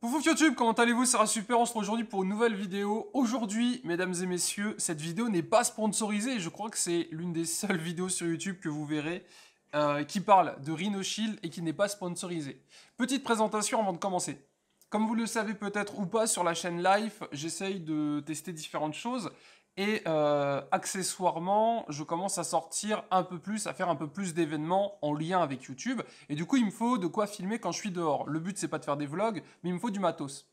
Coucou YouTube, comment allez-vous? Ça va super, on se retrouve aujourd'hui pour une nouvelle vidéo. Aujourd'hui, mesdames et messieurs, cette vidéo n'est pas sponsorisée. Je crois que c'est l'une des seules vidéos sur YouTube que vous verrez qui parle de Rhino Shield et qui n'est pas sponsorisée. Petite présentation avant de commencer. Comme vous le savez peut-être ou pas, sur la chaîne Life, j'essaye de tester différentes choses. Et accessoirement, je commence à sortir un peu plus, à faire un peu plus d'événements en lien avec YouTube. Et du coup, il me faut de quoi filmer quand je suis dehors. Le but, c'est pas de faire des vlogs, mais il me faut du matos.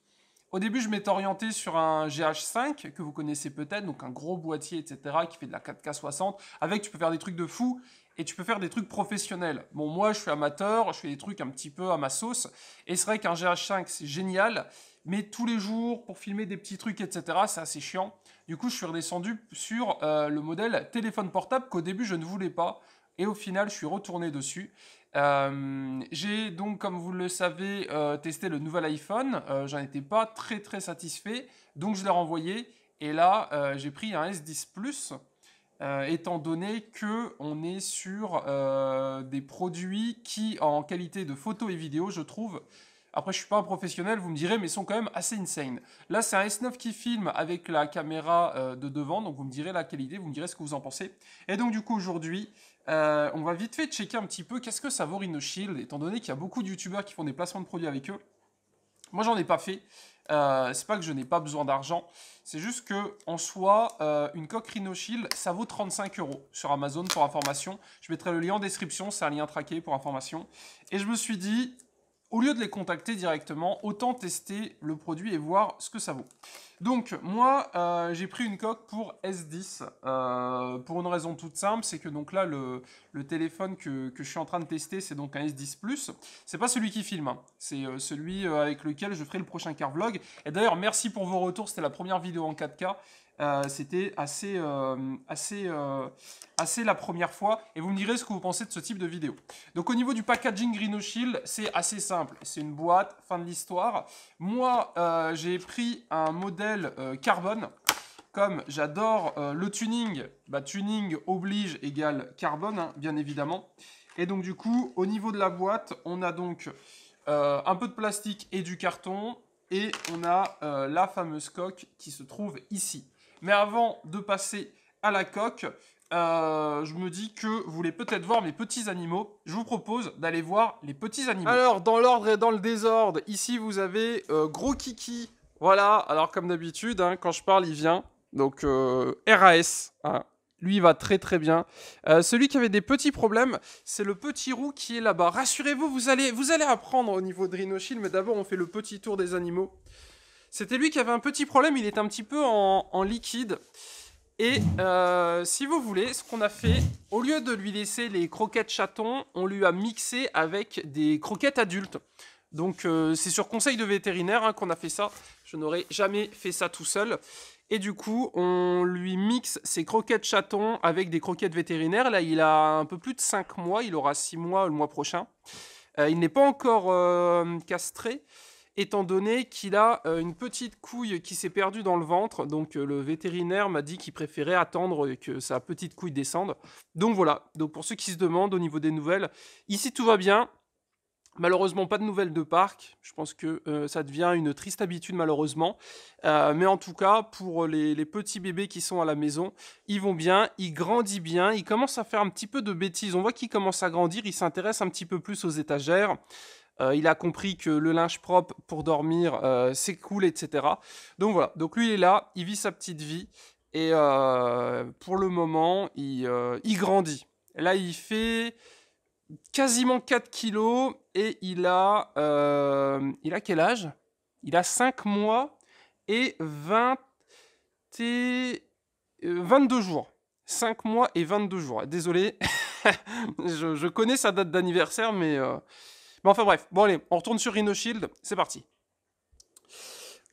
Au début, je m'étais orienté sur un GH5, que vous connaissez peut-être, donc un gros boîtier, etc., qui fait de la 4K60. Avec, tu peux faire des trucs de fou, et tu peux faire des trucs professionnels. Bon, moi, je suis amateur, je fais des trucs un petit peu à ma sauce. Et c'est vrai qu'un GH5, c'est génial, mais tous les jours, pour filmer des petits trucs, etc., c'est assez chiant. Du coup, je suis redescendu sur le modèle téléphone portable qu'au début, je ne voulais pas. Et au final, je suis retourné dessus. J'ai donc, comme vous le savez, testé le nouvel iPhone. J'en étais pas très satisfait. Donc, je l'ai renvoyé. Et là, j'ai pris un S10 Plus. Étant donné qu'on est sur des produits qui, en qualité de photo et vidéo, je trouve... Après, je suis pas un professionnel, vous me direz, mais ils sont quand même assez insane. Là, c'est un S9 qui filme avec la caméra de devant, donc vous me direz la qualité, vous me direz ce que vous en pensez. Et donc, du coup, aujourd'hui, on va vite fait checker un petit peu qu'est-ce que ça vaut Rhino Shield, étant donné qu'il y a beaucoup de youtubeurs qui font des placements de produits avec eux. Moi, j'en ai pas fait. C'est pas que je n'ai pas besoin d'argent, c'est juste que en soi, une coque Rhino Shield, ça vaut 35 € sur Amazon pour information. Je mettrai le lien en description, c'est un lien traqué pour information. Et je me suis dit, au lieu de les contacter directement, autant tester le produit et voir ce que ça vaut. Donc, moi, j'ai pris une coque pour S10, pour une raison toute simple, c'est que donc là, le téléphone que je suis en train de tester, c'est donc un S10 Plus. C'est pas celui qui filme, hein. C'est celui avec lequel je ferai le prochain car vlog. Et d'ailleurs, merci pour vos retours, c'était la première vidéo en 4K. C'était assez la première fois. Et vous me direz ce que vous pensez de ce type de vidéo. Donc au niveau du packaging Rhino Shield, c'est assez simple. C'est une boîte, fin de l'histoire. Moi, j'ai pris un modèle carbone. Comme j'adore le tuning, bah, tuning oblige égale carbone, hein, bien évidemment. Et donc du coup, au niveau de la boîte, on a donc un peu de plastique et du carton. Et on a la fameuse coque qui se trouve ici. Mais avant de passer à la coque, je me dis que vous voulez peut-être voir mes petits animaux. Je vous propose d'aller voir les petits animaux. Alors, dans l'ordre et dans le désordre, ici vous avez Gros Kiki. Voilà, alors comme d'habitude, hein, quand je parle, il vient. Donc, RAS, hein. Lui, il va très bien. Celui qui avait des petits problèmes, c'est le petit roux qui est là-bas. Rassurez-vous, vous allez apprendre au niveau de Rhino Shield, mais d'abord, on fait le petit tour des animaux. C'était lui qui avait un petit problème, il est un petit peu en liquide. Et si vous voulez, ce qu'on a fait, au lieu de lui laisser les croquettes chatons, on lui a mixé avec des croquettes adultes. Donc c'est sur conseil de vétérinaire hein, qu'on a fait ça. Je n'aurais jamais fait ça tout seul. Et du coup, on lui mixe ses croquettes chatons avec des croquettes vétérinaires. Là, il a un peu plus de 5 mois, il aura 6 mois le mois prochain. Il n'est pas encore castré, étant donné qu'il a une petite couille qui s'est perdue dans le ventre. Donc le vétérinaire m'a dit qu'il préférait attendre que sa petite couille descende. Donc voilà, donc pour ceux qui se demandent au niveau des nouvelles, ici tout va bien. Malheureusement, pas de nouvelles de parc. Je pense que ça devient une triste habitude, malheureusement. Mais en tout cas, pour les petits bébés qui sont à la maison, ils vont bien, ils grandissent bien, ils commencent à faire un petit peu de bêtises. On voit qu'ils commencent à grandir, ils s'intéressent un petit peu plus aux étagères. Il a compris que le linge propre pour dormir, c'est cool, etc. Donc voilà, donc lui, il est là, il vit sa petite vie. Et pour le moment, il grandit. Là, il fait... quasiment 4 kilos et il a quel âge? Il a 5 mois et 22 jours. 5 mois et 22 jours. Désolé, je connais sa date d'anniversaire, mais enfin bref. Bon allez, on retourne sur Rhino Shield, c'est parti.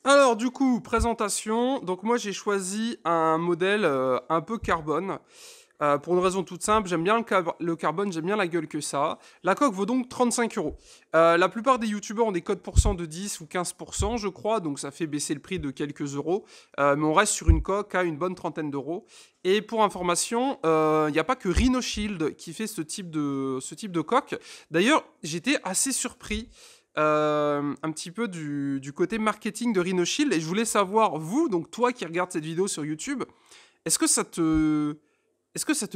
Alors du coup, présentation. Donc moi j'ai choisi un modèle un peu carbone. Pour une raison toute simple, j'aime bien le carbone, j'aime bien la gueule que ça a. La coque vaut donc 35 €. La plupart des youtubeurs ont des codes pourcents de 10 ou 15%, je crois, donc ça fait baisser le prix de quelques euros. Mais on reste sur une coque à une bonne trentaine d'euros. Et pour information, il n'y a pas que Rhino Shield qui fait ce type de coque. D'ailleurs, j'étais assez surpris. un petit peu du côté marketing de Rhino Shield et je voulais savoir, vous, donc toi qui regardes cette vidéo sur YouTube, est-ce que ça te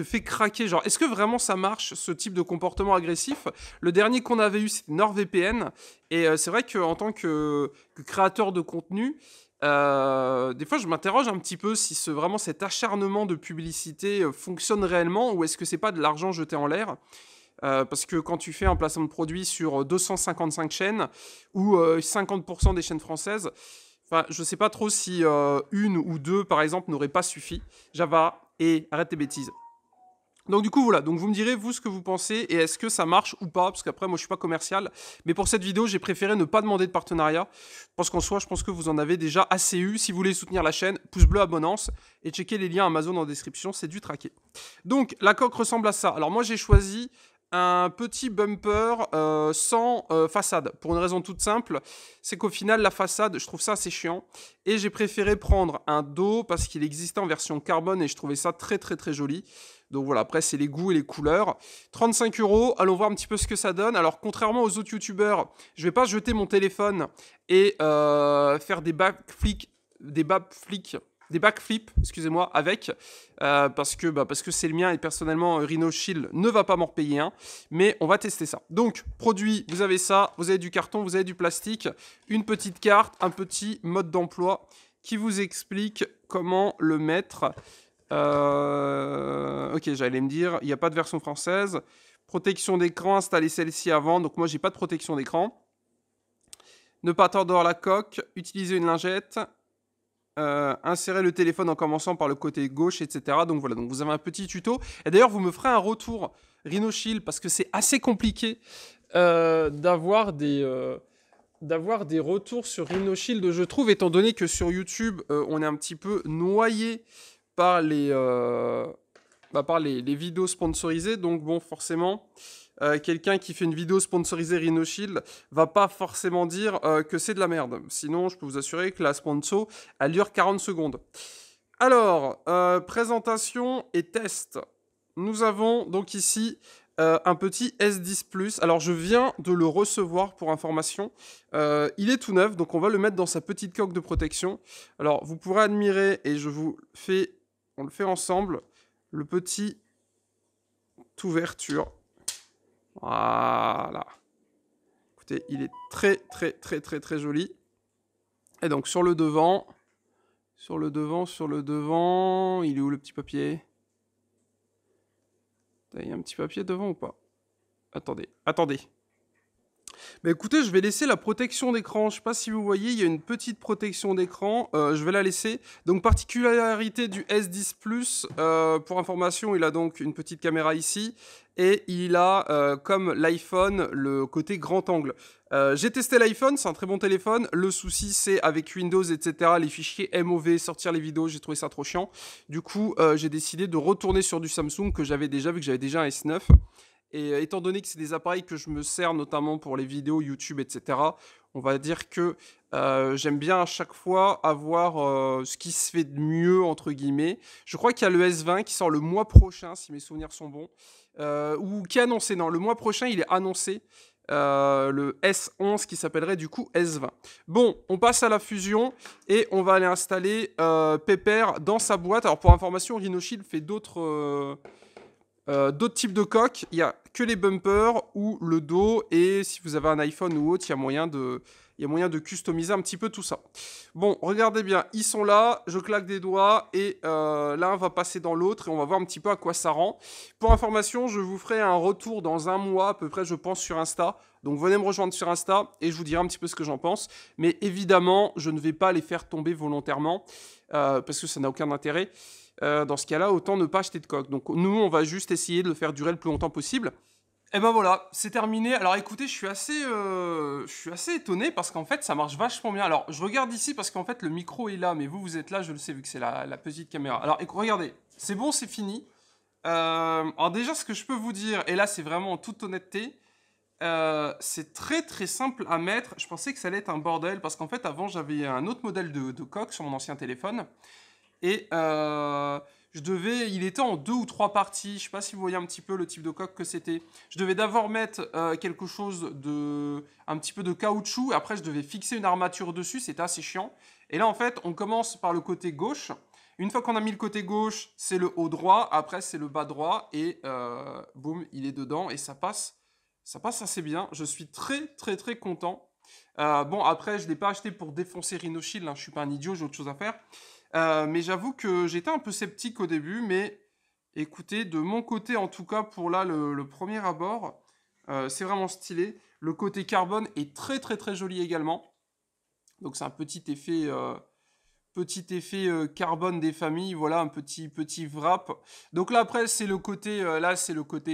fait craquer? Genre, est-ce que vraiment ça marche, ce type de comportement agressif? Le dernier qu'on avait eu, c'était NordVPN. Et c'est vrai qu'en tant que créateur de contenu, des fois, je m'interroge un petit peu si vraiment cet acharnement de publicité fonctionne réellement ou est-ce que c'est pas de l'argent jeté en l'air? Parce que quand tu fais un placement de produit sur 255 chaînes ou 50% des chaînes françaises, enfin, je sais pas trop si une ou deux, par exemple, n'auraient pas suffi. Java, et arrête tes bêtises. Donc du coup voilà, donc vous me direz vous ce que vous pensez et est-ce que ça marche ou pas, parce qu'après moi je suis pas commercial, mais pour cette vidéo j'ai préféré ne pas demander de partenariat, parce qu'en soi je pense que vous en avez déjà assez eu. Si vous voulez soutenir la chaîne, pouce bleu, abonnance, et checker les liens Amazon en description, c'est du traqué. Donc la coque ressemble à ça. Alors moi j'ai choisi un petit bumper sans façade, pour une raison toute simple, c'est qu'au final la façade je trouve ça assez chiant, et j'ai préféré prendre un dos parce qu'il existait en version carbone et je trouvais ça très très très joli. Donc voilà, après c'est les goûts et les couleurs. 35 €, allons voir un petit peu ce que ça donne. Alors contrairement aux autres youtubeurs, je vais pas jeter mon téléphone et faire des backflips, excusez-moi, avec, parce que c'est le mien et personnellement Rhino Shield ne va pas m'en repayer un, mais on va tester ça. Donc produit, vous avez ça, vous avez du carton, vous avez du plastique, une petite carte, un petit mode d'emploi qui vous explique comment le mettre. Ok, j'allais me dire, il n'y a pas de version française. Protection d'écran, installez celle-ci avant. Donc moi, j'ai pas de protection d'écran. Ne pas tordre la coque. Utiliser une lingette. Insérer le téléphone en commençant par le côté gauche, etc. Donc voilà, donc vous avez un petit tuto. Et d'ailleurs, vous me ferez un retour Rhino Shield parce que c'est assez compliqué d'avoir des retours sur Rhino Shield, je trouve, étant donné que sur YouTube, on est un petit peu noyé par les vidéos sponsorisées. Donc bon, forcément, quelqu'un qui fait une vidéo sponsorisée Rhino Shield va pas forcément dire que c'est de la merde. Sinon, je peux vous assurer que la sponsor, elle dure 40 secondes. Alors, présentation et test. Nous avons donc ici un petit S10 Plus. Alors, je viens de le recevoir pour information. Il est tout neuf, donc on va le mettre dans sa petite coque de protection. Alors, vous pourrez admirer, et on le fait ensemble, le petit ouverture. Voilà. Écoutez, il est très, très, très, très, très joli. Et donc, sur le devant, il est où le petit papier? Il y a un petit papier devant ou pas? Attendez. Bah écoutez, je vais laisser la protection d'écran. Je ne sais pas si vous voyez, il y a une petite protection d'écran. Je vais la laisser. Donc, particularité du S10 Plus, pour information, il a donc une petite caméra ici. Et il a, comme l'iPhone, le côté grand angle. J'ai testé l'iPhone, c'est un très bon téléphone. Le souci, c'est avec Windows, etc., les fichiers MOV, sortir les vidéos, j'ai trouvé ça trop chiant. Du coup, j'ai décidé de retourner sur du Samsung que j'avais déjà, vu que j'avais déjà un S9. Et étant donné que c'est des appareils que je me sers notamment pour les vidéos YouTube, etc., on va dire que j'aime bien à chaque fois avoir ce qui se fait de mieux, entre guillemets. Je crois qu'il y a le S20 qui sort le mois prochain, si mes souvenirs sont bons. Ou qui est annoncé, non, le mois prochain, il est annoncé. Le S11 qui s'appellerait du coup S20. Bon, on passe à la fusion et on va aller installer Pepper dans sa boîte. Alors pour information, Rhino Shield fait d'autres types de coques. Il n'y a que les bumpers ou le dos, et si vous avez un iPhone ou autre, il y a moyen de customiser un petit peu tout ça. Bon, regardez bien, ils sont là, je claque des doigts et l'un va passer dans l'autre et on va voir un petit peu à quoi ça rend. Pour information, je vous ferai un retour dans un mois à peu près, je pense, sur Insta. Donc venez me rejoindre sur Insta et je vous dirai un petit peu ce que j'en pense. Mais évidemment, je ne vais pas les faire tomber volontairement parce que ça n'a aucun intérêt. Dans ce cas-là, autant ne pas acheter de coque. Donc nous, on va juste essayer de le faire durer le plus longtemps possible. Et ben voilà, c'est terminé. Alors écoutez, je suis assez étonné parce qu'en fait, ça marche vachement bien. Alors, je regarde ici parce qu'en fait, le micro est là, mais vous êtes là, je le sais, vu que c'est la petite caméra. Alors, regardez, c'est bon, c'est fini. Alors déjà, ce que je peux vous dire, et là, c'est vraiment en toute honnêteté, c'est très très simple à mettre. Je pensais que ça allait être un bordel parce qu'en fait, avant, j'avais un autre modèle de coque sur mon ancien téléphone. Et il était en 2 ou 3 parties. Je sais pas si vous voyez un petit peu le type de coque que c'était. Je devais d'abord mettre quelque chose un petit peu de caoutchouc. Et après, je devais fixer une armature dessus. C'était assez chiant. Et là, en fait, on commence par le côté gauche. Une fois qu'on a mis le côté gauche, c'est le haut droit. Après, c'est le bas droit. Et boum, il est dedans. Et ça passe assez bien. Je suis très, très, très content. Bon, après, je ne l'ai pas acheté pour défoncer Rhinoshield. Hein. Je ne suis pas un idiot, j'ai autre chose à faire. Mais j'avoue que j'étais un peu sceptique au début, mais écoutez, de mon côté en tout cas, pour là le premier abord, c'est vraiment stylé. Le côté carbone est très très très joli également. Donc c'est un petit effet carbone des familles, voilà, un petit wrap. Donc là après c'est le côté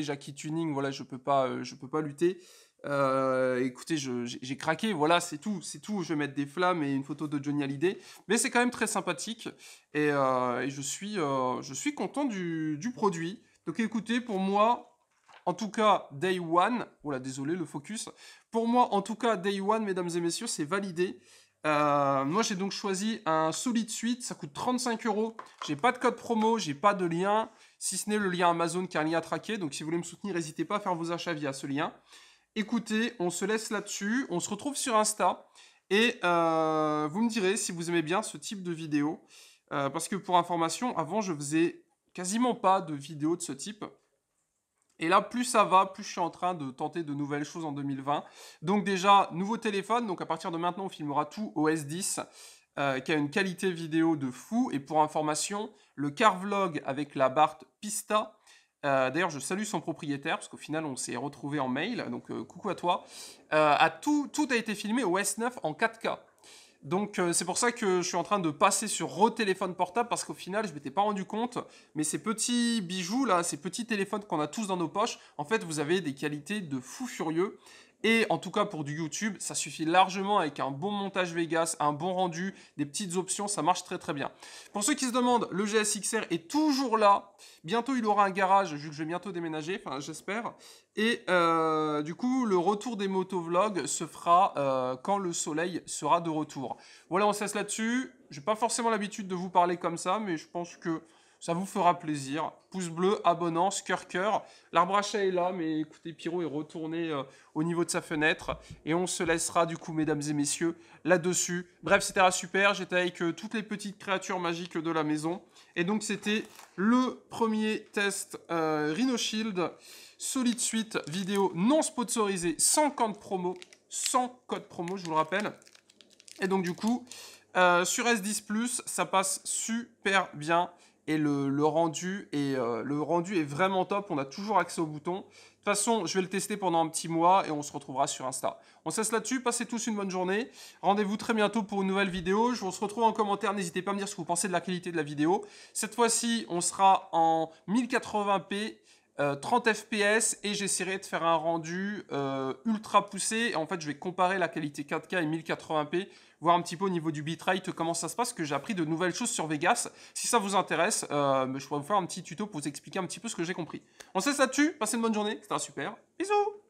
Jackie Tuning, voilà, je peux pas lutter. Écoutez, j'ai craqué, voilà, c'est tout. Je vais mettre des flammes et une photo de Johnny Hallyday, mais c'est quand même très sympathique et je suis content du produit. Donc écoutez, pour moi, en tout cas, Day One, voilà, désolé le focus. Pour moi, en tout cas, Day One, mesdames et messieurs, c'est validé. Moi, j'ai donc choisi un Solid Suite, ça coûte 35 €. J'ai pas de code promo, j'ai pas de lien, si ce n'est le lien Amazon qui est un lien à traquer. Donc, si vous voulez me soutenir, n'hésitez pas à faire vos achats via ce lien. Écoutez, on se laisse là-dessus, on se retrouve sur Insta et vous me direz si vous aimez bien ce type de vidéo. Parce que pour information, avant, je faisais quasiment pas de vidéos de ce type. Et là, plus ça va, plus je suis en train de tenter de nouvelles choses en 2020. Donc déjà, nouveau téléphone. Donc à partir de maintenant, on filmera tout au S10, qui a une qualité vidéo de fou. Et pour information, le Carvlog avec la Bart Pista. D'ailleurs, je salue son propriétaire, parce qu'au final, on s'est retrouvé en mail. Donc coucou à toi. Tout a été filmé au S9 en 4K. Donc c'est pour ça que je suis en train de passer sur téléphone portable parce qu'au final je m'étais pas rendu compte, mais ces petits bijoux là, ces petits téléphones qu'on a tous dans nos poches, en fait vous avez des qualités de fou furieux. Et en tout cas pour du YouTube, ça suffit largement avec un bon montage Vegas, un bon rendu, des petites options, ça marche très très bien. Pour ceux qui se demandent, le GS XR est toujours là. Bientôt il aura un garage vu que je vais bientôt déménager, enfin j'espère. Et du coup le retour des motovlogs se fera quand le soleil sera de retour. Voilà, on se laisse là-dessus. J'ai pas forcément l'habitude de vous parler comme ça, mais je pense que ça vous fera plaisir. Pouce bleu, abonnance, cœur. L'arbre à chat est là, mais écoutez, Pyro est retourné au niveau de sa fenêtre. Et on se laissera du coup, mesdames et messieurs, là-dessus. Bref, c'était super. J'étais avec toutes les petites créatures magiques de la maison. Et donc, c'était le premier test Rhinoshield Solid Suite vidéo non sponsorisé, sans code promo. Sans code promo, je vous le rappelle. Et donc, du coup, sur S10+, ça passe super bien. Et le rendu est vraiment top. On a toujours accès au bouton. De toute façon, je vais le tester pendant un petit mois et on se retrouvera sur Insta. On se laisse là-dessus. Passez tous une bonne journée. Rendez-vous très bientôt pour une nouvelle vidéo. Je vous retrouve en commentaire. N'hésitez pas à me dire ce que vous pensez de la qualité de la vidéo. Cette fois-ci, on sera en 1080p. 30 fps et j'essaierai de faire un rendu ultra poussé. En fait, je vais comparer la qualité 4K et 1080p, voir un petit peu au niveau du bitrate comment ça se passe, que j'ai appris de nouvelles choses sur Vegas. Si ça vous intéresse, je pourrais vous faire un petit tuto pour vous expliquer un petit peu ce que j'ai compris. On se laisse là-dessus, passez une bonne journée, c'était un super. Bisous!